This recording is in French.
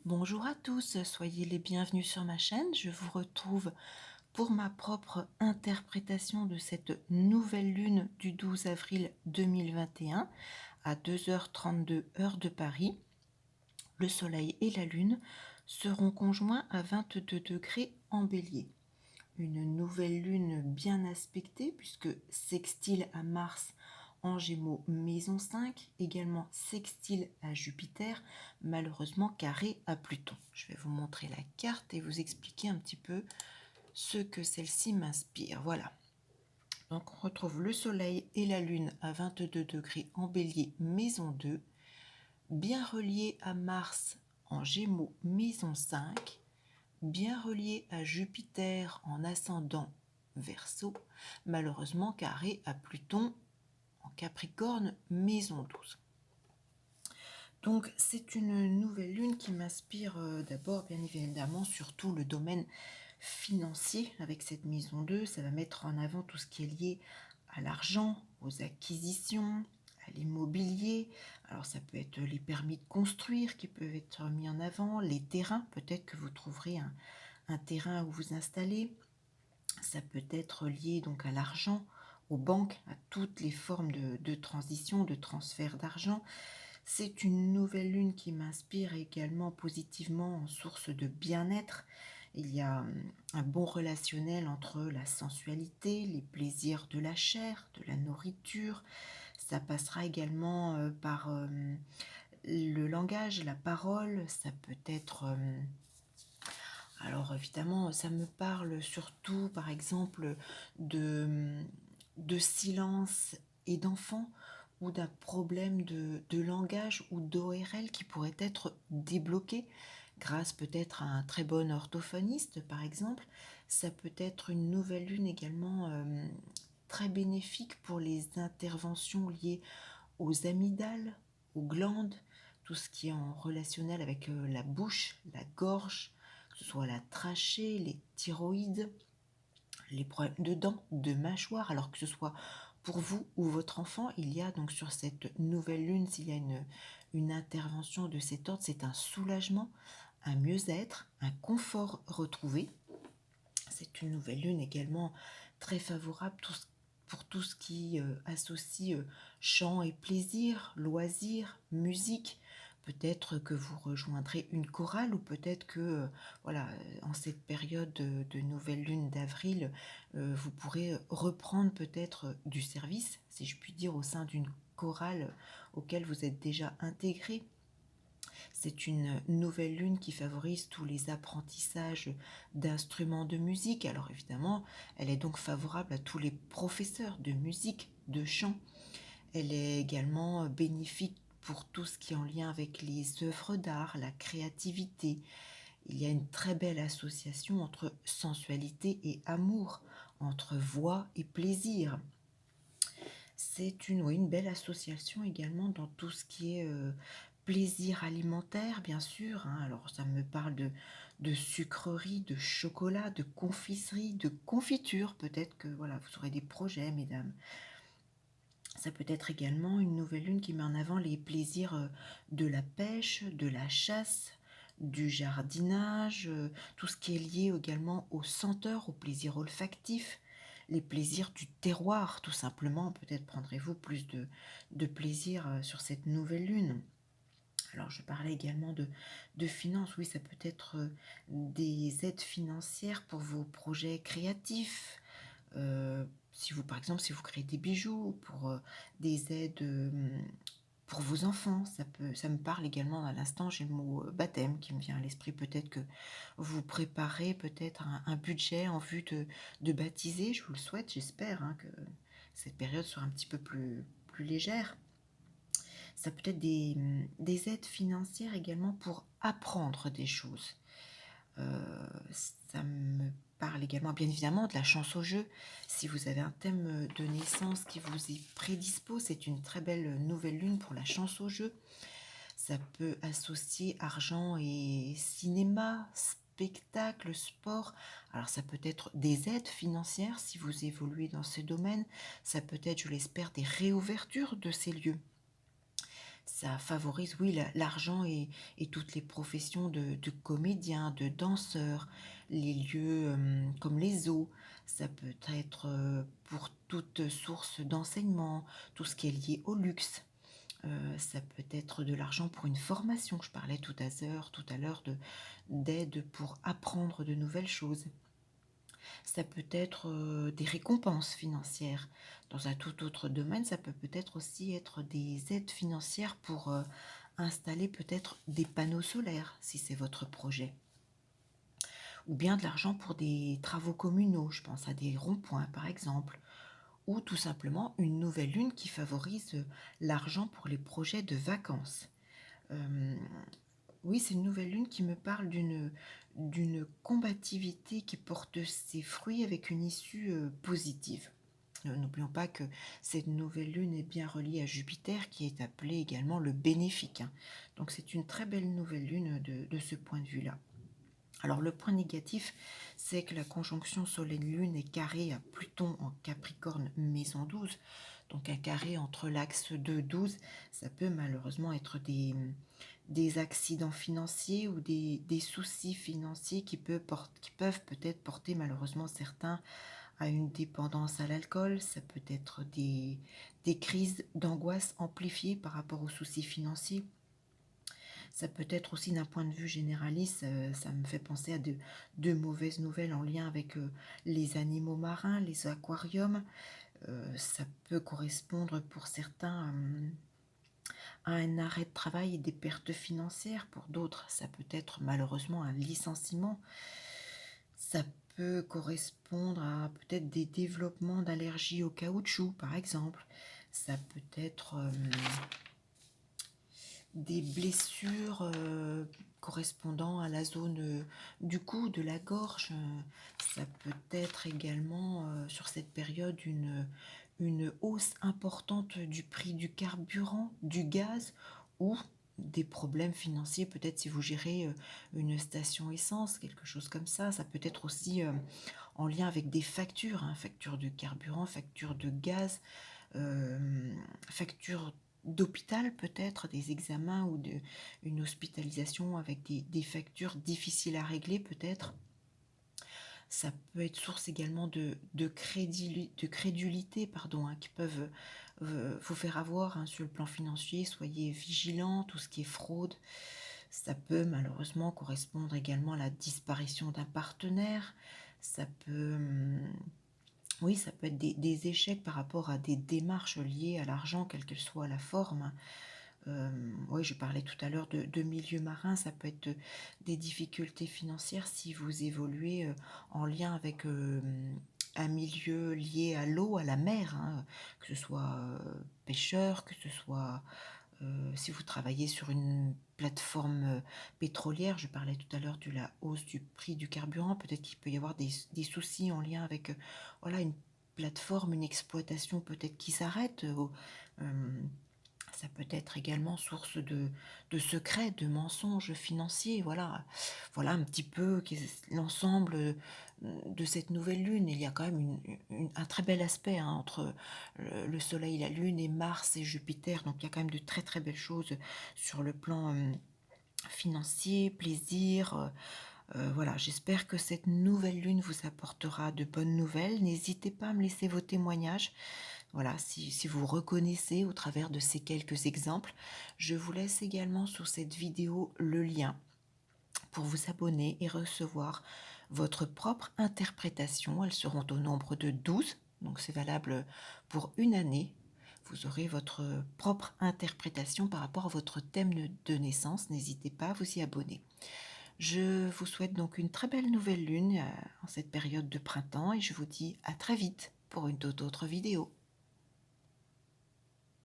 Bonjour à tous, soyez les bienvenus sur ma chaîne. Je vous retrouve pour ma propre interprétation de cette nouvelle lune du 12 avril 2021 à 2h32 heure de Paris. Le soleil et la lune seront conjoints à 22 degrés en bélier. Une nouvelle lune bien aspectée puisque sextile à Mars en Gémeaux maison 5, également sextile à Jupiter, malheureusement carré à Pluton. Je vais vous montrer la carte et vous expliquer un petit peu ce que celle-ci m'inspire. Voilà. Donc on retrouve le soleil et la lune à 22 degrés en bélier maison 2, bien relié à Mars en Gémeaux maison 5, bien relié à Jupiter en ascendant Verseau, malheureusement carré à Pluton en Capricorne, maison 12. Donc c'est une nouvelle lune qui m'inspire d'abord bien évidemment surtout le domaine financier avec cette maison 2. Ça va mettre en avant tout ce qui est lié à l'argent, aux acquisitions, à l'immobilier. Alors ça peut être les permis de construire qui peuvent être mis en avant, les terrains, peut-être que vous trouverez un terrain où vous installez. Ça peut être lié donc à l'argent, aux banques, à toutes les formes de transition, de transfert d'argent. C'est une nouvelle lune qui m'inspire également positivement en source de bien-être. Il y a un bon relationnel entre la sensualité, les plaisirs de la chair, de la nourriture. Ça passera également par le langage, la parole. Ça peut être... alors évidemment, ça me parle surtout, par exemple, de silence et d'enfant ou d'un problème de langage ou d'ORL qui pourrait être débloqué grâce peut-être à un très bon orthophoniste, par exemple. Ça peut être une nouvelle lune également très bénéfique pour les interventions liées aux amygdales, aux glandes, tout ce qui est en relationnel avec la bouche, la gorge, que ce soit la trachée, les thyroïdes, les problèmes de dents, de mâchoire, alors que ce soit pour vous ou votre enfant, il y a donc sur cette nouvelle lune, s'il y a une intervention de cet ordre, c'est un soulagement, un mieux-être, un confort retrouvé. C'est une nouvelle lune également très favorable pour tout ce qui associe chant et plaisir, loisirs, musique. Peut-être que vous rejoindrez une chorale ou peut-être que, voilà, en cette période de nouvelle lune d'avril, vous pourrez reprendre peut-être du service, si je puis dire, au sein d'une chorale auquel vous êtes déjà intégré. C'est une nouvelle lune qui favorise tous les apprentissages d'instruments de musique. Alors évidemment, elle est donc favorable à tous les professeurs de musique, de chant. Elle est également bénéfique pour tout ce qui est en lien avec les œuvres d'art, la créativité. Il y a une très belle association entre sensualité et amour, entre voix et plaisir. C'est une belle association également dans tout ce qui est plaisir alimentaire, bien sûr. Alors, ça me parle de sucreries, de chocolat, de confiserie, de confiture. Peut-être que voilà, vous aurez des projets, mesdames. Ça peut être également une nouvelle lune qui met en avant les plaisirs de la pêche, de la chasse, du jardinage, tout ce qui est lié également aux senteurs, aux plaisirs olfactifs, les plaisirs du terroir, tout simplement. Peut-être prendrez-vous plus de plaisir sur cette nouvelle lune. Alors, je parlais également de finances. Oui, ça peut être des aides financières pour vos projets créatifs. Si vous, par exemple, si vous créez des bijoux, pour des aides pour vos enfants, ça me parle également à l'instant. J'ai le mot baptême qui me vient à l'esprit. Peut-être que vous préparez peut-être un budget en vue de baptiser. Je vous le souhaite, j'espère que cette période sera un petit peu plus légère. Ça peut être des aides financières également pour apprendre des choses. Ça me parle également bien évidemment de la chance au jeu. Si vous avez un thème de naissance qui vous y prédispose, c'est une très belle nouvelle lune pour la chance au jeu. Ça peut associer argent et cinéma, spectacle, sport. Alors ça peut être des aides financières si vous évoluez dans ce domaine. Ça peut être, je l'espère, des réouvertures de ces lieux. Ça favorise, oui, l'argent et toutes les professions de comédiens, de danseurs, les lieux comme les zoos. Ça peut être pour toute source d'enseignement, tout ce qui est lié au luxe. Ça peut être de l'argent pour une formation. Je parlais tout à l'heure d'aide pour apprendre de nouvelles choses. Ça peut être des récompenses financières. Dans un tout autre domaine, ça peut peut-être aussi être des aides financières pour installer peut-être des panneaux solaires, si c'est votre projet. Ou bien de l'argent pour des travaux communaux, je pense à des ronds-points par exemple. Ou tout simplement une nouvelle lune qui favorise l'argent pour les projets de vacances. Euh, oui, c'est une nouvelle lune qui me parle d'une combativité qui porte ses fruits avec une issue positive. N'oublions pas que cette nouvelle lune est bien reliée à Jupiter qui est appelé également le bénéfique, hein. Donc c'est une très belle nouvelle lune de ce point de vue-là. Alors le point négatif, c'est que la conjonction Soleil-Lune est carrée à Pluton en Capricorne maison 12. Donc un carré entre l'axe 2-12, ça peut malheureusement être des accidents financiers ou des soucis financiers qui peuvent peut-être porter malheureusement certains à une dépendance à l'alcool. Ça peut être des crises d'angoisse amplifiées par rapport aux soucis financiers. Ça peut être aussi d'un point de vue généraliste, ça me fait penser à de mauvaises nouvelles en lien avec les animaux marins, les aquariums. Ça peut correspondre pour certains à un arrêt de travail et des pertes financières. Pour d'autres, ça peut être malheureusement un licenciement. Ça peut correspondre à peut-être des développements d'allergies au caoutchouc, par exemple. Ça peut être des blessures correspondant à la zone du cou, de la gorge. Ça peut être également sur cette période une hausse importante du prix du carburant, du gaz ou des problèmes financiers, peut-être si vous gérez une station essence, quelque chose comme ça. Ça peut être aussi en lien avec des factures, hein, factures de carburant, factures de gaz, factures d'hôpital peut-être, des examens ou une hospitalisation avec des factures difficiles à régler peut-être. Ça peut être source également de crédulité pardon, hein, qui peuvent vous faire avoir, hein, sur le plan financier. Soyez vigilants, tout ce qui est fraude. Ça peut malheureusement correspondre également à la disparition d'un partenaire. Ça peut, oui, ça peut être des échecs par rapport à des démarches liées à l'argent, quelle qu'elle soit la forme. Oui, je parlais tout à l'heure de milieu marin, ça peut être des difficultés financières si vous évoluez en lien avec un milieu lié à l'eau, à la mer, hein, que ce soit pêcheur, que ce soit si vous travaillez sur une plateforme pétrolière. Je parlais tout à l'heure de la hausse du prix du carburant. Peut-être qu'il peut y avoir des soucis en lien avec voilà, une plateforme, une exploitation peut-être qui s'arrête. Ça peut être également source de secrets, de mensonges financiers. Voilà, voilà un petit peu l'ensemble de cette nouvelle lune. Il y a quand même un très bel aspect, hein, entre le Soleil, la Lune et Mars et Jupiter. Donc il y a quand même de très très belles choses sur le plan financier, plaisir. Voilà, j'espère que cette nouvelle lune vous apportera de bonnes nouvelles. N'hésitez pas à me laisser vos témoignages. Voilà, si vous reconnaissez au travers de ces quelques exemples, je vous laisse également sous cette vidéo le lien pour vous abonner et recevoir votre propre interprétation. Elles seront au nombre de 12, donc c'est valable pour une année. Vous aurez votre propre interprétation par rapport à votre thème de naissance. N'hésitez pas à vous y abonner. Je vous souhaite donc une très belle nouvelle lune en cette période de printemps et je vous dis à très vite pour une toute autre vidéo.